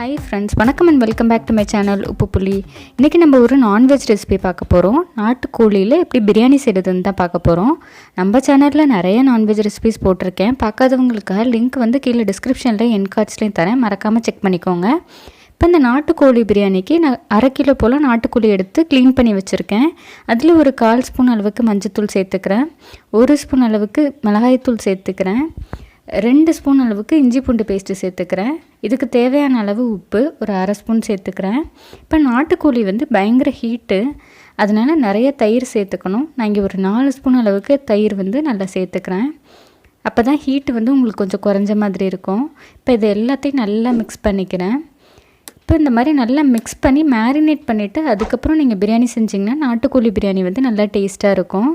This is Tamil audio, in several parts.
ஹாய் ஃப்ரெண்ட்ஸ், வணக்கம் and welcome back to my channel Uppu Puli. இன்றைக்கி நம்ம ஒரு நான்வெஜ் ரெசிபி பார்க்க போகிறோம். நாட்டுக்கோழியில் எப்படி பிரியாணி செய்கிறதுன்னு தான் பார்க்க போகிறோம். நம்ம சேனலில் நிறைய நான்வெஜ் ரெசிபிஸ் போட்டிருக்கேன். பார்க்காதவங்களுக்காக லிங்க் வந்து கீழே டிஸ்கிரிப்ஷனில் என் கார்ட்ஸ்லேயும் தரேன், மறக்காமல் செக் பண்ணிக்கோங்க. இப்போ இந்த நாட்டுக்கோழி பிரியாணிக்கு நான் 1/2 கிலோ போல் நாட்டுக்கோழி எடுத்து க்ளீன் பண்ணி வச்சுருக்கேன். அதில் ஒரு 1/4 ஸ்பூன் அளவுக்கு மஞ்சத்தூள் சேர்த்துக்கிறேன், 1 ஸ்பூன் அளவுக்கு மிளகாய்த்தூள் சேர்த்துக்கிறேன், 2 ஸ்பூன் அளவுக்கு இஞ்சி பூண்டு பேஸ்ட்டு சேர்த்துக்கிறேன். இதுக்கு தேவையான அளவு உப்பு ஒரு 1/2 ஸ்பூன் சேர்த்துக்கிறேன். இப்போ நாட்டுக்கோழி வந்து பயங்கர ஹீட்டு, அதனால் நிறைய தயிர் சேர்த்துக்கணும். நான் இங்கே ஒரு 4 ஸ்பூன் அளவுக்கு தயிர் வந்து நல்லா சேர்த்துக்கிறேன். அப்போ தான் ஹீட்டு வந்து உங்களுக்கு கொஞ்சம் குறைஞ்ச மாதிரி இருக்கும். இப்போ இது எல்லாத்தையும் நல்லா மிக்ஸ் பண்ணிக்கிறேன். இப்போ இந்த மாதிரி நல்லா மிக்ஸ் பண்ணி மேரினேட் பண்ணிவிட்டு அதுக்கப்புறம் நீங்கள் பிரியாணி செஞ்சிங்கன்னா நாட்டுக்கோழி பிரியாணி வந்து நல்லா டேஸ்ட்டாக இருக்கும்.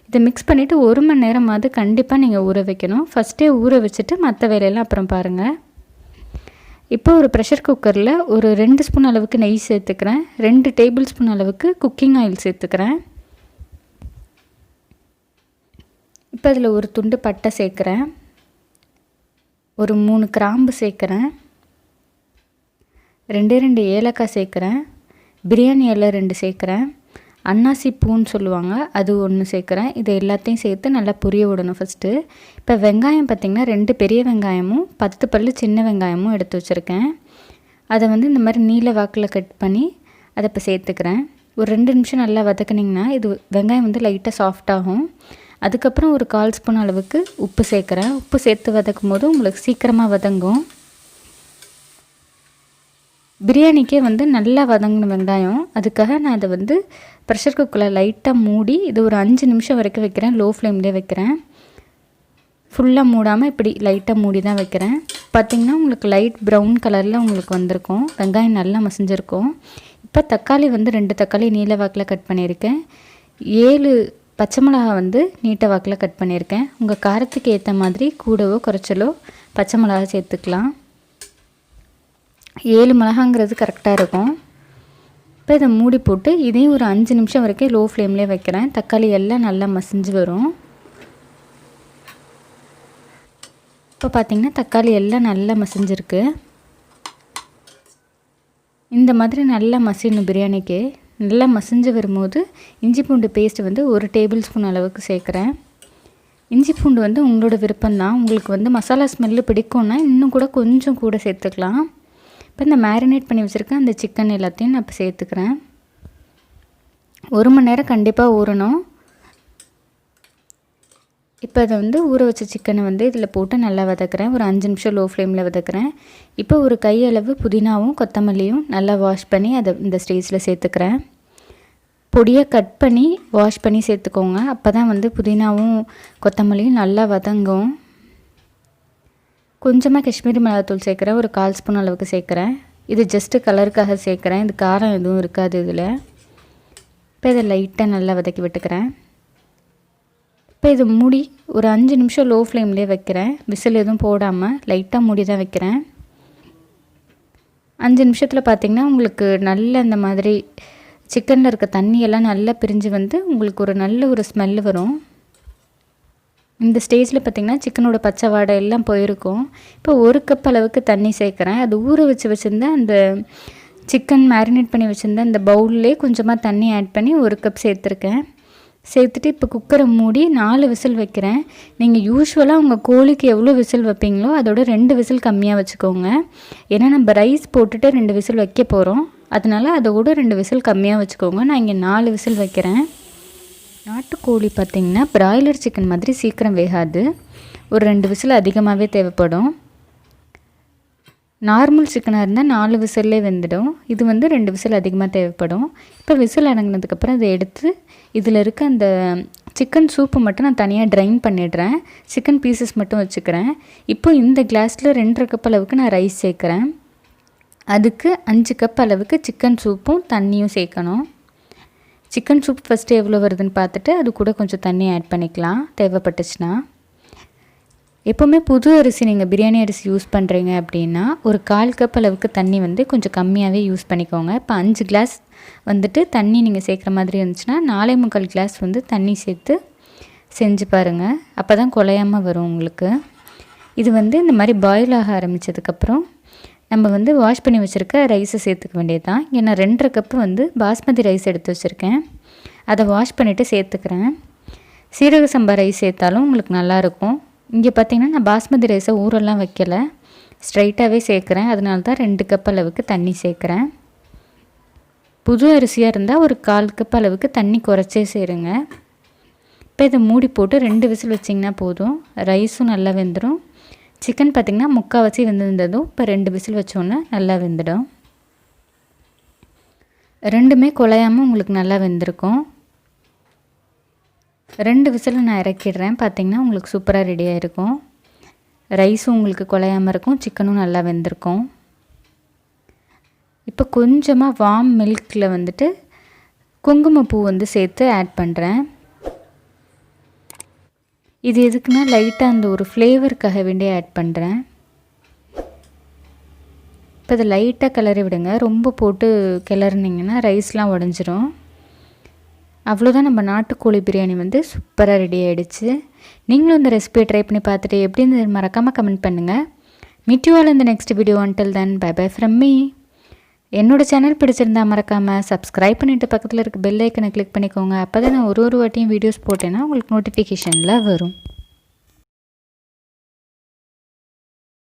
இதை மிக்ஸ் பண்ணிவிட்டு 1 மணி நேரமாவது கண்டிப்பாக நீங்கள் ஊற வைக்கணும். ஃபஸ்ட்டே ஊற வச்சுட்டு மற்ற வேலையெல்லாம் அப்புறம் பாருங்கள். இப்போ ஒரு ப்ரெஷர் குக்கரில் ஒரு 2 ஸ்பூன் அளவுக்கு நெய் சேர்த்துக்கிறேன், 2 டேபிள் ஸ்பூன் அளவுக்கு குக்கிங் ஆயில் சேர்த்துக்கிறேன். இப்போ அதில் ஒரு துண்டு பட்டை சேர்க்குறேன், ஒரு 3 கிராம்பு சேர்க்குறேன், 2 ஏலக்காய் சேர்க்குறேன், பிரியாணி இலை 2 சேர்க்குறேன், அன்னாசி பூன்னு சொல்லுவாங்க அது 1 சேர்க்குறேன். இது எல்லாத்தையும் சேர்த்து நல்லா பொரிய விடணும் ஃபஸ்ட்டு. இப்போ வெங்காயம் பார்த்திங்கன்னா 2 பெரிய வெங்காயமும் 10 பல்லு சின்ன வெங்காயமும் எடுத்து வச்சுருக்கேன். அதை வந்து இந்த மாதிரி நீல வாக்கில் கட் பண்ணி அதை இப்போ சேர்த்துக்கிறேன். ஒரு 2 நிமிஷம் நல்லா வதக்குனிங்கன்னா இது வெங்காயம் வந்து லைட்டாக சாஃப்டாகும். அதுக்கப்புறம் ஒரு 1/4 ஸ்பூன் அளவுக்கு உப்பு சேர்க்குறேன். உப்பு சேர்த்து வதக்கும் போது உங்களுக்கு சீக்கிரமாக வதங்கும். பிரியாணிக்கே வந்து நல்லா வதங்கணும் வெங்காயம். அதுக்காக நான் அதை வந்து ப்ரெஷர் குக்கரில் லைட்டாக மூடி இது ஒரு 5 நிமிஷம் வரைக்கும் வைக்கிறேன். லோ ஃப்ளேம்லேயே வைக்கிறேன், ஃபுல்லாக மூடாமல் இப்படி லைட்டாக மூடி தான் வைக்கிறேன். பார்த்திங்கன்னா உங்களுக்கு லைட் ப்ரௌன் கலரில் உங்களுக்கு வந்திருக்கும், வெங்காயம் நல்லா மசிஞ்சிருக்கும். இப்போ தக்காளி வந்து 2 தக்காளி நீல வாக்கில் கட் பண்ணியிருக்கேன், 7 பச்சை மிளகா வந்து நீட்ட வாக்கில் கட் பண்ணியிருக்கேன். உங்கள் காரத்துக்கு ஏற்ற மாதிரி கூடவோ குறைச்சலோ பச்சை மிளகா சேர்த்துக்கலாம். 7 மிளகாங்கிறது கரெக்டாக இருக்கும். இப்போ இதை மூடி போட்டு இதையும் ஒரு 5 நிமிஷம் வரைக்கும் லோ ஃப்ளேம்லேயே வைக்கிறேன். தக்காளி எல்லாம் நல்லா மசிஞ்சு வரும். இப்போ பார்த்திங்கன்னா தக்காளி எல்லாம் நல்லா மசிஞ்சிருக்கு. இந்த மாதிரி நல்லா மசியணும் பிரியாணிக்கு. நல்லா மசிஞ்சு வரும்போது இஞ்சி பூண்டு பேஸ்ட்டு வந்து 1 டேபிள் ஸ்பூன் அளவுக்கு சேர்க்குறேன். இஞ்சி பூண்டு வந்து உங்களோட விருப்பம்தான். உங்களுக்கு வந்து மசாலா ஸ்மெல்லு பிடிக்கும்னா இன்னும் கூட கொஞ்சம் கூட சேர்த்துக்கலாம். இப்போ இந்த மேரினேட் பண்ணி வச்சுருக்கேன் அந்த சிக்கன் எல்லாத்தையும் நான் இப்போ சேர்த்துக்கிறேன். 1 மணி நேரம் கண்டிப்பாக ஊறணும். இப்போ அதை வந்து ஊற வச்ச சிக்கனை வந்து இதில் போட்டு நல்லா வதக்குறேன். ஒரு 5 நிமிஷம் லோ ஃப்ளேமில் வதக்குறேன். இப்போ ஒரு கையளவு புதினாவும் கொத்தமல்லியும் நல்லா வாஷ் பண்ணி அதை இந்த ஸ்டேஜில் சேர்த்துக்கிறேன். பொடியாக கட் பண்ணி வாஷ் பண்ணி சேர்த்துக்கோங்க. அப்போ தான் வந்து புதினாவும் கொத்தமல்லியும் நல்லா வதங்கும். கொஞ்சமாக காஷ்மீரி மிளகாத்தூள் சேர்க்குறேன், ஒரு 1/4 ஸ்பூன் அளவுக்கு சேர்க்குறேன். இது ஜஸ்ட்டு கலருக்காக சேர்க்குறேன், இது காரம் எதுவும் இருக்காது இதில். இப்போ இதை லைட்டாக நல்லா வதக்கி விட்டுக்கிறேன். இப்போ இது மூடி ஒரு 5 நிமிஷம் லோ ஃப்ளேம்லேயே வைக்கிறேன். விசில் எதுவும் போடாமல் லைட்டாக மூடி தான் வைக்கிறேன். 5 நிமிஷத்தில் பார்த்திங்கன்னா உங்களுக்கு நல்ல இந்த மாதிரி சிக்கனில் இருக்க தண்ணியெல்லாம் நல்லா பிரிஞ்சு வந்து உங்களுக்கு ஒரு நல்ல ஒரு ஸ்மெல்லு வரும். இந்த ஸ்டேஜில் பார்த்திங்கன்னா சிக்கனோட பச்சை வாடை எல்லாம் போயிருக்கும். இப்போ 1 கப் அளவுக்கு தண்ணி சேர்க்குறேன். அது ஊற வச்சுருந்தேன் அந்த சிக்கன் மேரினேட் பண்ணி வச்சுருந்தேன் அந்த பவுல்லே கொஞ்சமாக தண்ணி ஆட் பண்ணி 1 கப் சேர்த்துருக்கேன். சேர்த்துட்டு இப்போ குக்கரை மூடி 4 விசில் வைக்கிறேன். நீங்கள் யூஸ்வலாக உங்கள் கோழிக்கு எவ்வளோ விசில் வைப்பீங்களோ அதோட 2 விசில் கம்மியாக வச்சுக்கோங்க. ஏன்னா நம்ம ரைஸ் போட்டுட்டு 2 விசில் வைக்க போகிறோம், அதனால் அதோட 2 விசில் கம்மியாக வச்சுக்கோங்க. நான் இங்கே 4 விசில் வைக்கிறேன். நாட்டுக்கோழி பார்த்திங்கன்னா பிராய்லர் சிக்கன் மாதிரி சீக்கிரம் வேகாது, ஒரு 2 விசில் அதிகமாகவே தேவைப்படும். நார்மல் சிக்கனாக இருந்தால் 4 விசில்லே வெந்துடும், இது வந்து 2 விசில் அதிகமாக தேவைப்படும். இப்போ விசில் அடங்கினதுக்கப்புறம் அதை எடுத்து இதில் இருக்க அந்த சிக்கன் சூப்பு மட்டும் நான் தனியாக ட்ரைன் பண்ணிடுறேன், சிக்கன் பீசஸ் மட்டும் வச்சுக்கிறேன். இப்போ இந்த கிளாஸில் 2.5 கப் அளவுக்கு நான் ரைஸ் சேர்க்குறேன். அதுக்கு 5 கப் அளவுக்கு சிக்கன் சூப்பும் தண்ணியும் சேர்க்கணும். சிக்கன் சூப் ஃபஸ்ட்டு எவ்வளோ வருதுன்னு பார்த்துட்டு அது கூட கொஞ்சம் தண்ணி ஆட் பண்ணிக்கலாம் தேவைப்பட்டுச்சுன்னா. எப்போவுமே புது அரிசி நீங்கள் பிரியாணி அரிசி யூஸ் பண்ணுறீங்க அப்படின்னா ஒரு 1/4 கப் அளவுக்கு தண்ணி வந்து கொஞ்சம் கம்மியாகவே யூஸ் பண்ணிக்கோங்க. இப்போ 5 கிளாஸ் வந்துட்டு தண்ணி நீங்கள் சேர்க்குற மாதிரி இருந்துச்சுன்னா 4.25 கிளாஸ் வந்து தண்ணி சேர்த்து செஞ்சு பாருங்கள், அப்போ தான் குலையாமல் வரும் உங்களுக்கு. இது வந்து இந்த மாதிரி பாயில் ஆக ஆரம்பித்ததுக்கப்புறம் நம்ம வந்து வாஷ் பண்ணி வச்சுருக்க ரைஸை சேர்த்துக்க வேண்டியது தான். இங்கே நான் 2.5 கப்பு வந்து பாஸ்மதி ரைஸ் எடுத்து வச்சுருக்கேன். அதை வாஷ் பண்ணிவிட்டு சேர்த்துக்கிறேன். சீரக சம்பா ரைஸ் சேர்த்தாலும் உங்களுக்கு நல்லாயிருக்கும். இங்கே பார்த்திங்கன்னா நான் பாஸ்மதி ரைஸை ஊரெல்லாம் வைக்கலை, ஸ்ட்ரைட்டாகவே சேர்க்குறேன். அதனால தான் 2 கப் அளவுக்கு தண்ணி சேர்க்குறேன். புது அரிசியாக இருந்தால் ஒரு 1/4 கப் அளவுக்கு தண்ணி குறைச்சே சேருங்க. இப்போ இதை மூடி போட்டு 2 விசில் வச்சிங்கன்னா போதும். ரைஸும் நல்லா வெந்துடும். சிக்கன் பார்த்திங்கன்னா 3/4 வச்சு வெந்திருந்ததும் இப்போ 2 விசில் வச்சோன்னே நல்லா வெந்துடும். ரெண்டுமே குழையாமல் உங்களுக்கு நல்லா வெந்திருக்கும். 2 விசில் நான் இறக்கிடுறேன். பார்த்திங்கன்னா உங்களுக்கு சூப்பராக ரெடியாக இருக்கும். ரைஸும் உங்களுக்கு குழையாமல் இருக்கும், சிக்கனும் நல்லா வெந்திருக்கும். இப்போ கொஞ்சமாக வார்ம் மில்கில் வந்துட்டு குங்குமப்பூ வந்து சேர்த்து ஆட் பண்ணுறேன். இது எதுக்குன்னா லைட்டாக அந்த ஒரு ஃப்ளேவருக்காக வேண்டிய ஆட் பண்ணுறேன். இப்போ இதை லைட்டாக கிளறி விடுங்க. ரொம்ப போட்டு கிளறினீங்கன்னா ரைஸ்லாம் உடஞ்சிரும். அவ்வளோதான், நம்ம நாட்டுக்கோழி பிரியாணி வந்து சூப்பராக ரெடி ஆகிடுச்சு. நீங்களும் இந்த ரெசிபியை ட்ரை பண்ணி பார்த்துட்டு எப்படி இருந்தது மறக்காமல் கமெண்ட் பண்ணுங்கள். மீட் யூ ஆல் இந்த next video. until then bye bye from me. என்னோட சேனல் பிடிச்சிருந்தா மறக்காமல் சப்ஸ்கிரைப் பண்ணிவிட்டு பக்கத்தில் இருக்க பெல் ஐக்கனை கிளிக் பண்ணிக்கோங்க. அப்போ தான் நான் ஒரு வாட்டியும் வீடியோஸ் போட்டேன்னா உங்களுக்கு நோட்டிஃபிகேஷனில் வரும்.